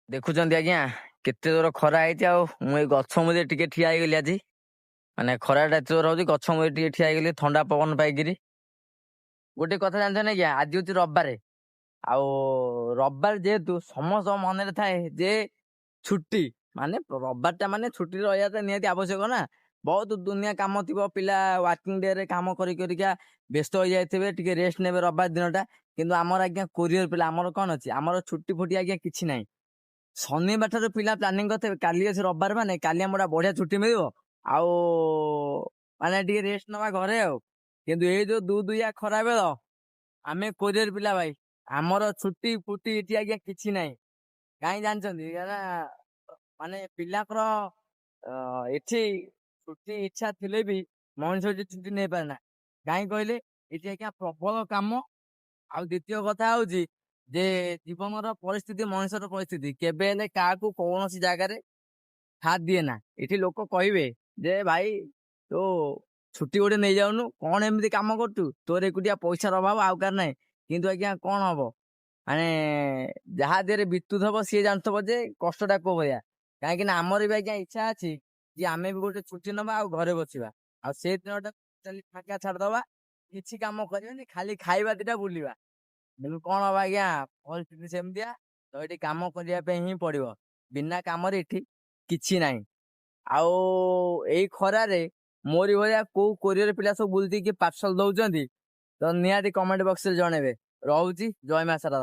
ଦେଖୁଛନ୍ତି ଆଜ୍ଞା କେତେ ଜୋର ଖରା ହେଇଛି। ଆଉ ମୁଁ ଏଇ ଗଛ ମୂଳେ ଟିକେ ଠିଆ ହେଇଗଲି ଆଜି। ମାନେ ଖରାଟା ଏତେ ଜୋର ହଉଛି, ଗଛ ମୂଳେ ଟିକେ ଠିଆ ହେଇଗଲି ଥଣ୍ଡା ପବନ ପାଇକିରି। ଗୋଟେ କଥା ଜାଣିଛ ନା ଆଜ୍ଞା, ଆଜି ହଉଛି ରବିବାରେ। ଆଉ ରବିବାର ଯେହେତୁ ସମସ୍ତଙ୍କ ମନରେ ଥାଏ ଯେ ଛୁଟି, ମାନେ ରବିବାରଟା ମାନେ ଛୁଟି ରହିବାଟା ନିହାତି ଆବଶ୍ୟକ ନା। ବହୁତ ଦୁନିଆ କାମ ଥିବ, ପିଲା ୱାର୍କିଂ ଡେ ରେ କାମ କରି କରିକା ବ୍ୟସ୍ତ ହେଇଯାଇଥିବେ, ଟିକେ ରେଷ୍ଟ ନେବେ ରବିବାର ଦିନଟା। କିନ୍ତୁ ଆମର ଆଜ୍ଞା କୋରିଅର ପିଲା, ଆମର କଣ ଅଛି, ଆମର ଛୁଟି ଫୁଟି ଆଜ୍ଞା କିଛି ନାହିଁ। ଶନିବାର ଠାରୁ ପିଲା ପ୍ଲାନିଂ କରିଥିବେ କାଲି ଅଛି ରବିବାର, ମାନେ କାଲି ଆମର ବଢିଆ ଛୁଟି ମିଳିବ। ଆଉ ମାନେ ଟିକେ ରେଷ୍ଟ ନବା ଘରେ ଆଉ। କିନ୍ତୁ ଏଇ ଯୋଉ ଦୁଇଆ ଖରା ବେଳ, ଆମେ କୋରିଅର ପିଲା ଭାଇ, ଆମର ଛୁଟି ଫୁଟି ଏଠି ଆଜ୍ଞା କିଛି ନାହିଁ। କାହିଁ ଜାଣିଛନ୍ତି ନା, ମାନେ ପିଲାଙ୍କର ଏଠି ଛୁଟି ଇଚ୍ଛା ଥିଲେ ବି ମଣିଷ ଏଠି ଛୁଟି ନେଇପାରେ ନା। କାହିଁ କହିଲେ, ଏଠି ଆଜ୍ଞା ପ୍ରବଳ କାମ। ଆଉ ଦ୍ୱିତୀୟ କଥା ହଉଛି ଯେ ଜୀବନର ପରିସ୍ଥିତି, ମଣିଷର ପରିସ୍ଥିତି କେବେ ହେଲେ କାହାକୁ କୌଣସି ଜାଗାରେ ହାତ ଦିଏ ନା। ଏଠି ଲୋକ କହିବେ ଯେ ଭାଇ ତୁ ଛୁଟି ଗୋଟେ ନେଇଯାଉନୁ, କଣ ଏମିତି କାମ କରୁଛୁ, ତୋର ଏକୁଟିଆ ପଇସାର ଅଭାବ ଆଉ କାହାର ନାହିଁ। କିନ୍ତୁ ଆଜ୍ଞା କଣ ହବ, ମାନେ ଯାହା ଦେହରେ ବିତୁତ ହବ ସିଏ ଜାଣୁଥିବ ଯେ କଷ୍ଟଟା କୋଉ ଭଳିଆ। କାହିଁକି ନା ଆମର ବି ଆଜ୍ଞା ଇଚ୍ଛା ଅଛି ଯେ ଆମେ ବି ଗୋଟେ ଛୁଟି ନବା ଆଉ ଘରେ ବସିବା। ଆଉ ସେଇ ଦିନଟା ଫାଙ୍କା ଛାଡିଦବା, କିଛି କାମ କରିବାନି, ଖାଲି ଖାଇବା ଦିଟା ବୁଲିବା। କିନ୍ତୁ କଣ ହବ ଆଜ୍ଞା, ପରିସ୍ଥିତି ସେମିତିଆ। ତ ଏଠି କାମ କରିବା ପାଇଁ ହିଁ ପଡିବ, ବିନା କାମରେ ଏଠି କିଛି ନାହିଁ। ଆଉ ଏଇ ଖରାରେ ମୋରି ଭଳିଆ କୋଉ କୋରିଅର ପିଲା ସବୁ ବୁଲିକି ପାର୍ସଲ ଦଉଛନ୍ତି, ତ ନିହାତି କମେଣ୍ଟ ବକ୍ସରେ ଜଣେଇବେ। ରହୁଛି, ଜୟ ମା ଶାରଳା।